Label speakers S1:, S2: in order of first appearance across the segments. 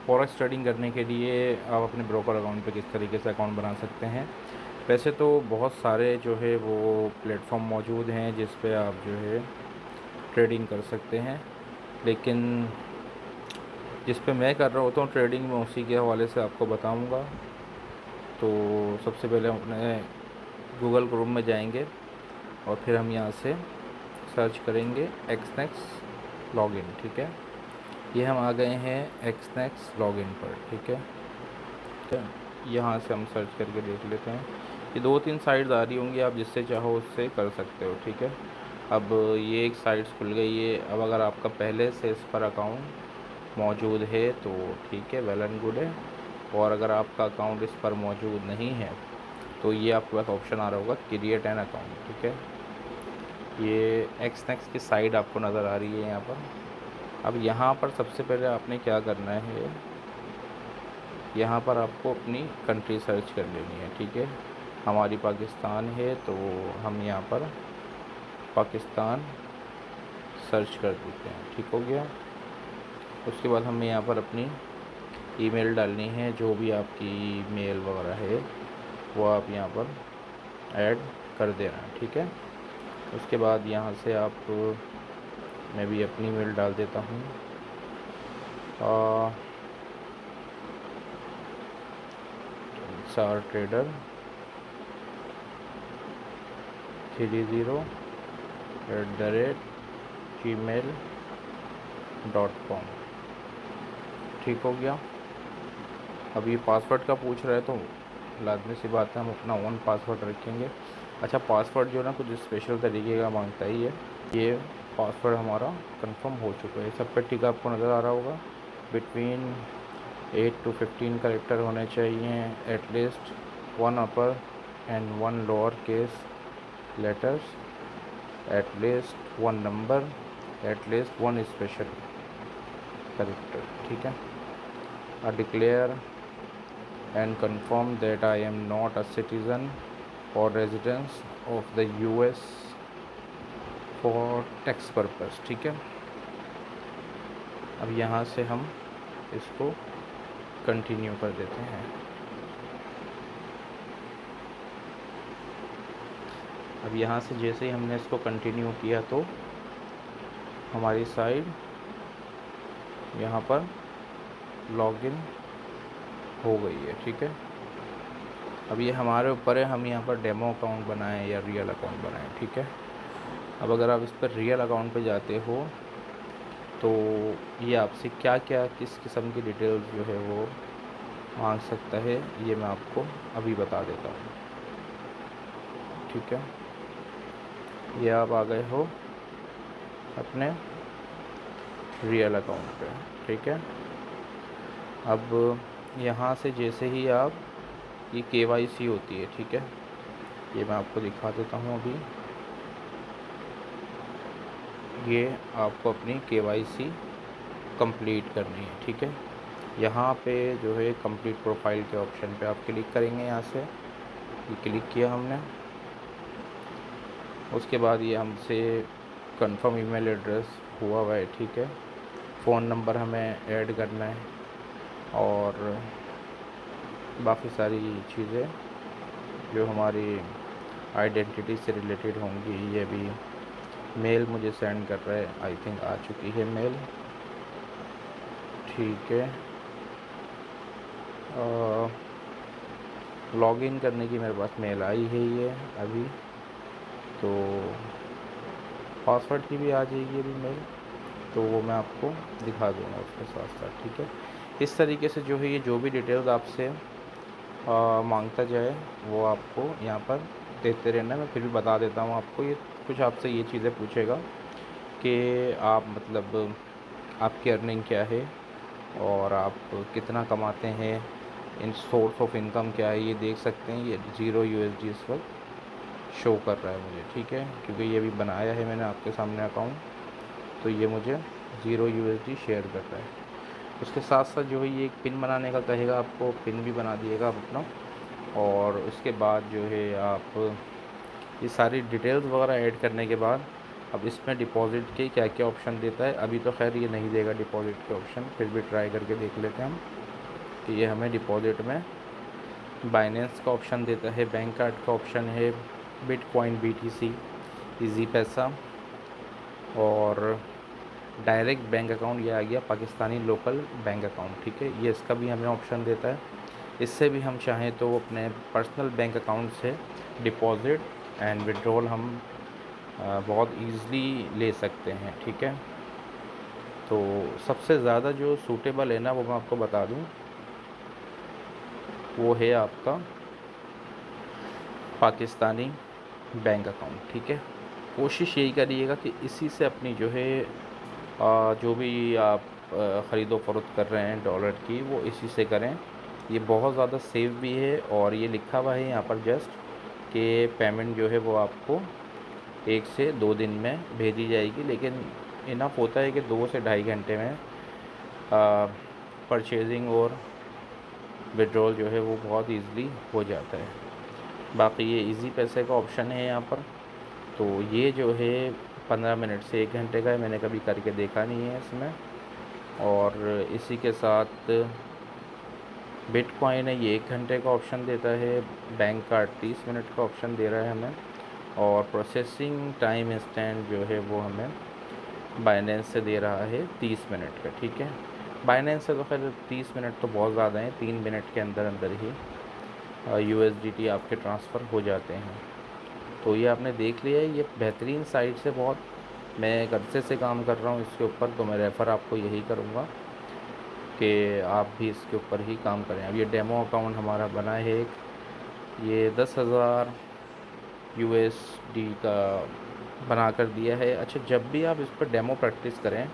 S1: Forex trading करने के लिए आप अपने ब्रोकर अकाउंट पे किस तरीके से अकाउंट बना सकते हैं। वैसे तो बहुत सारे जो है वो प्लेटफॉर्म मौजूद हैं जिस पे आप जो है ट्रेडिंग कर सकते हैं, लेकिन जिस पे मैं कर रहा होता हूँ ट्रेडिंग, में उसी के हवाले से आपको बताऊँगा। तो सबसे पहले हम अपने गूगल क्रोम में जाएंगे और फिर हम यहाँ से सर्च करेंगे एक्सनेक्स लॉगिन। ठीक है, ये हम आ गए हैं एक्सनेक्स लॉगिन पर। ठीक है, तो यहाँ से हम सर्च करके देख लेते हैं। ये 2-3 साइट्स आ रही होंगी, आप जिससे चाहो उससे कर सकते हो। ठीक है, अब ये एक साइट्स खुल गई है। अब अगर आपका पहले से इस पर अकाउंट मौजूद है तो ठीक है, वेल एंड गुड है। और अगर आपका अकाउंट इस पर मौजूद नहीं है तो ये आपके पास ऑप्शन आ रहा होगा क्रिएट एन अकाउंट। ठीक है, ये एक्सनेक्स की साइट आपको नज़र आ रही है यहाँ पर। अब यहाँ पर सबसे पहले आपने क्या करना है, यहाँ पर आपको अपनी कंट्री सर्च कर लेनी है। ठीक है, हमारी पाकिस्तान है तो हम यहाँ पर पाकिस्तान सर्च कर देते हैं। ठीक हो गया। उसके बाद हमें यहाँ पर अपनी ईमेल डालनी है, जो भी आपकी ईमेल वगैरह है वो आप यहाँ पर ऐड कर देना। ठीक है, उसके बाद यहाँ से आप, मैं भी अपनी ईमेल डाल देता हूँ, सार ट्रेडर 30@gmail.com। ठीक हो गया। अब ये पासवर्ड का पूछ रहा है तो लाजमी सी बात है हम अपना ओन पासवर्ड रखेंगे। अच्छा, पासवर्ड जो है ना कुछ स्पेशल तरीके का मांगता है। ये पासवर्ड हमारा कंफर्म हो चुका है। सब पे टिक आपको नज़र आ रहा होगा। बिटवीन 8 to 15 करेक्टर होने चाहिए, at least 1 upper and 1 lower case letters, at least 1 number, at least 1 special character. ठीक है, I declare and confirm that I am not a citizen or resident of the US for tax purpose। ठीक है, अब यहाँ से हम इसको कंटिन्यू कर देते हैं। अब यहाँ से जैसे ही हमने इसको कंटिन्यू किया तो हमारी साइट यहाँ पर लॉगिन हो गई है। ठीक है, अब ये हमारे ऊपर है, हम यहाँ पर डेमो अकाउंट बनाएं या रियल अकाउंट बनाएं। ठीक है, अब अगर आप इस पर रियल अकाउंट पे जाते हो तो ये आपसे क्या क्या किस किस्म की डिटेल्स जो है वो मांग सकता है, ये मैं आपको अभी बता देता हूँ। ठीक है, ये आप आ गए हो अपने रियल अकाउंट पे। ठीक है, अब यहाँ से जैसे ही आप, ये KYC होती है। ठीक है, ये मैं आपको दिखा देता हूँ अभी। ये आपको अपनी KYC कंप्लीट करनी है। ठीक है, यहाँ पे जो है कंप्लीट प्रोफाइल के ऑप्शन पे आप क्लिक करेंगे। यहाँ से ये क्लिक किया हमने, उसके बाद ये हमसे कंफर्म ईमेल एड्रेस हुआ है। ठीक है, फ़ोन नंबर हमें ऐड करना है और बाकी सारी चीज़ें जो हमारी आइडेंटिटी से रिलेटेड होंगी, ये भी मेल मुझे सेंड कर रहा है। आई थिंक आ चुकी है मेल। ठीक है, लॉगिन करने की मेरे पास मेल आई है ये अभी, तो पासवर्ड की भी आ जाएगी अभी मेल, तो वो मैं आपको दिखा दूँगा उसके साथ साथ। ठीक है, इस तरीके से जो है ये जो भी डिटेल्स आपसे मांगता जाए वो आपको यहाँ पर देते रहना। मैं फिर भी बता देता हूँ आपको, ये कुछ आपसे ये चीज़ें पूछेगा कि आप मतलब आपकी अर्निंग क्या है और आप कितना कमाते हैं, इन सोर्स ऑफ इनकम क्या है। ये देख सकते हैं, ये 0 USD इस वक्त शो कर रहा है मुझे। ठीक है, क्योंकि ये भी बनाया है मैंने आपके सामने अकाउंट, तो ये मुझे 0 USD शेयर कर रहा है। उसके साथ साथ जो है ये एक पिन बनाने का कहेगा आपको, पिन भी बना दिएगा आप अपना। और उसके बाद जो है आप ये सारी डिटेल्स वगैरह ऐड करने के बाद अब इसमें डिपॉज़िट के क्या क्या ऑप्शन देता है। अभी तो खैर ये नहीं देगा डिपॉज़िट के ऑप्शन, फिर भी ट्राई करके देख लेते हैं हम कि ये हमें डिपॉज़िट में बाइनेंस का ऑप्शन देता है, बैंक कार्ड का ऑप्शन है, बिटकॉइन, BTC, इजी पैसा और डायरेक्ट बैंक अकाउंट। ये आ गया पाकिस्तानी लोकल बैंक अकाउंट, ठीक है, ये इसका भी हमें ऑप्शन देता है। इससे भी हम चाहें तो अपने पर्सनल बैंक अकाउंट से डिपॉज़िट एंड विड्रॉल हम बहुत ईज़िली ले सकते हैं, ठीक है। तो सबसे ज़्यादा जो सूटेबल है ना, वो मैं आपको बता दूं, वो है आपका पाकिस्तानी बैंक अकाउंट, ठीक है। कोशिश यही करिएगा कि इसी से अपनी जो है जो भी आप ख़रीदो फरोख्त कर रहे हैं डॉलर की, वो इसी से करें। ये बहुत ज़्यादा सेफ भी है और ये लिखा हुआ है यहाँ पर जस्ट कि पेमेंट जो है वो आपको 1 से 2 दिन में भेजी जाएगी, लेकिन इनफ होता है कि 2 से ढाई घंटे में परचेजिंग और विड्रॉल जो है वो बहुत ईज़िली हो जाता है। बाकी ये इजी पैसे का ऑप्शन है यहाँ पर, तो ये जो है 15 मिनट से 1 घंटे का है, मैंने कभी करके देखा नहीं है इसमें। और इसी के साथ बिटकॉइन है, ये 1 घंटे का ऑप्शन देता है, बैंक कार्ड 30 मिनट का ऑप्शन दे रहा है हमें, और प्रोसेसिंग टाइम इंस्टेंट जो है वो हमें बाइनेंस से दे रहा है 30 मिनट का, ठीक है। बाइनेंस से तो खैर 30 मिनट तो बहुत ज़्यादा हैं, 3 मिनट के अंदर अंदर ही USDT आपके ट्रांसफ़र हो जाते हैं। तो ये आपने देख लिया है, ये बेहतरीन साइट से बहुत, मैं कब से काम कर रहा हूँ इसके ऊपर, तो मैं रेफ़र आपको यही करूँगा कि आप भी इसके ऊपर ही काम करें। अब ये डेमो अकाउंट हमारा बना है एक, ये 10,000 USD का बना कर दिया है। अच्छा, जब भी आप इस पर डेमो प्रैक्टिस करें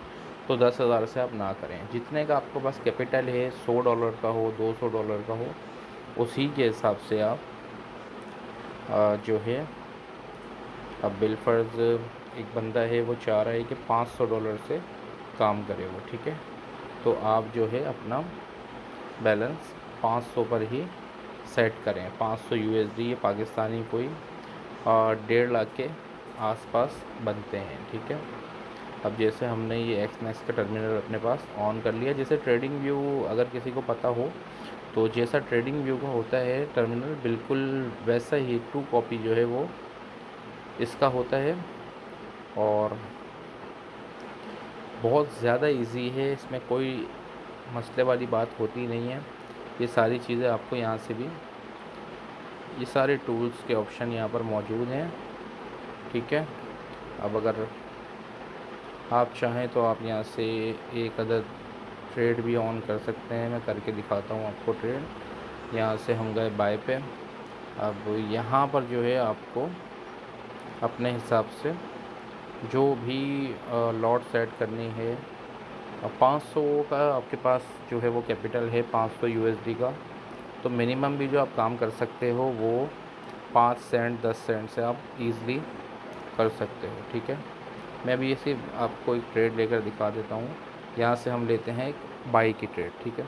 S1: तो 10,000 से आप ना करें, जितने का आपके पास कैपिटल है, $100 का हो, $200 का हो, उसी के हिसाब से आप जो है, अब बिलफर्ज एक बंदा है वो चाह रहा है कि $500 से काम करे वो, ठीक है। तो आप जो है अपना बैलेंस 500 पर ही सेट करें। 500 USD ये पाकिस्तानी कोई 1.5 लाख के आसपास बनते हैं, ठीक है। अब जैसे हमने ये XNEX का टर्मिनल अपने पास ऑन कर लिया, जैसे ट्रेडिंग व्यू अगर किसी को पता हो तो जैसा ट्रेडिंग व्यू का होता है टर्मिनल, बिल्कुल वैसा ही ट्रू कॉपी जो है वो इसका होता है, और बहुत ज़्यादा इजी है, इसमें कोई मसले वाली बात होती नहीं है। ये सारी चीज़ें आपको यहाँ से भी, ये सारे टूल्स के ऑप्शन यहाँ पर मौजूद हैं, ठीक है। अब अगर आप चाहें तो आप यहाँ से एक अदद ट्रेड भी ऑन कर सकते हैं, मैं करके दिखाता हूँ आपको ट्रेड। यहाँ से हम गए बाय पे। अब यहाँ पर जो है आपको अपने हिसाब से जो भी लॉट सेट करनी है, 500 का आपके पास जो है वो कैपिटल है, 500 USD का, तो मिनिमम भी जो आप काम कर सकते हो वो 5 सेंट 10 सेंट से आप ईज़िली कर सकते हो, ठीक है। मैं अभी इसे आपको एक ट्रेड लेकर दिखा देता हूँ। यहाँ से हम लेते हैं एक बाई की ट्रेड, ठीक है।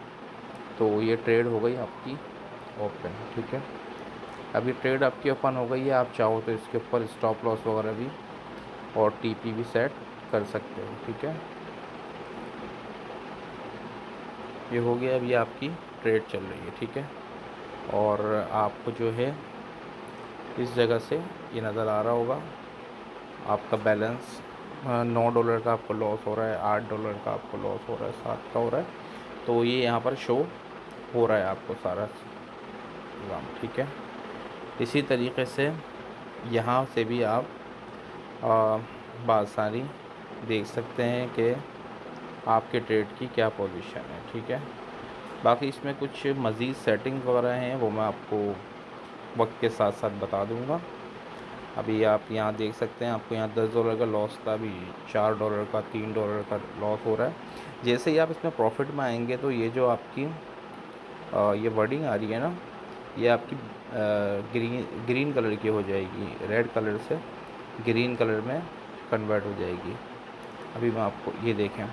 S1: तो ये ट्रेड हो गई आपकी ओपन, ठीक है। अभी ट्रेड आपकी ओपन हो गई है, आप चाहो तो इसके ऊपर स्टॉप लॉस वगैरह भी और TP भी सेट कर सकते हो, ठीक है। ये हो गया, अभी आपकी ट्रेड चल रही है, ठीक है। और आपको जो है इस जगह से ये नज़र आ रहा होगा आपका बैलेंस $9 का आपको लॉस हो रहा है, $8 का आपको लॉस हो रहा है, 7 का हो रहा है। तो ये यहाँ पर शो हो रहा है आपको सारा निज़ाम, ठीक है। इसी तरीके से यहाँ से भी आप बासानी देख सकते हैं कि आपके ट्रेड की क्या पोजीशन है, ठीक है। बाकी इसमें कुछ मज़ीद सेटिंग्स वगैरह हैं, वो मैं आपको वक्त के साथ साथ बता दूँगा। अभी आप यहाँ देख सकते हैं, आपको यहाँ $10 का लॉस था, अभी $4 का, $3 का लॉस हो रहा है। जैसे ही आप इसमें प्रॉफिट में आएंगे तो ये जो आपकी ये वर्डिंग आ रही है ना, ये आपकी ग्रीन कलर की हो जाएगी, रेड कलर से ग्रीन कलर में कन्वर्ट हो जाएगी। अभी मैं आपको ये देखें,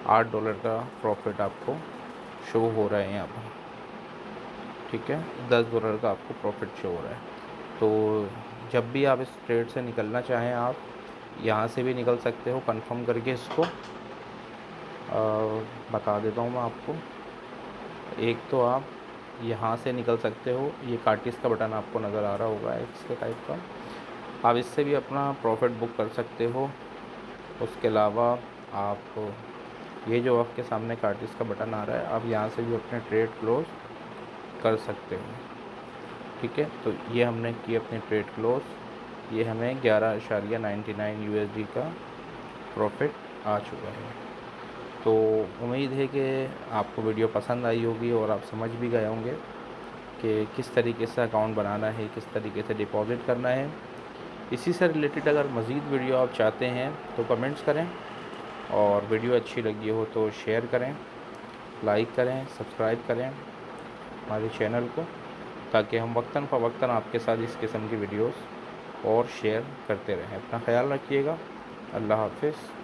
S1: $8 का प्रॉफिट आपको शो हो रहा है यहाँ पर, ठीक है। $10 का आपको प्रॉफिट शो हो रहा है। तो जब भी आप इस ट्रेड से निकलना चाहें आप, यहाँ से भी निकल सकते हो कंफर्म करके इसको। बता देता हूँ मैं आपको। एक तो आप यहाँ से निकल सकते हो, ये कार्टिस का बटन आपको नज़र आ रहा होगा इसके टाइप का, आप इससे भी अपना प्रॉफिट बुक कर सकते हो। उसके अलावा आप ये जो आपके सामने कार्टिस का बटन आ रहा है, आप यहाँ से भी अपने ट्रेड क्लोज कर सकते हो। ठीक है, तो ये हमने की अपनी ट्रेड क्लोज, ये हमें 11.99 USD का प्रॉफिट आ चुका है। तो उम्मीद है कि आपको वीडियो पसंद आई होगी और आप समझ भी गए होंगे कि किस तरीके से अकाउंट बनाना है, किस तरीके से डिपॉज़िट करना है। इसी से रिलेटेड अगर मज़ीद वीडियो आप चाहते हैं तो कमेंट्स करें, और वीडियो अच्छी लगी हो तो शेयर करें, लाइक करें, सब्सक्राइब करें हमारे चैनल को, ताकि हम वक्तन फ़वक्तन आपके साथ इस किस्म की वीडियोस और शेयर करते रहें। अपना ख्याल रखिएगा। अल्लाह हाफ़िज़।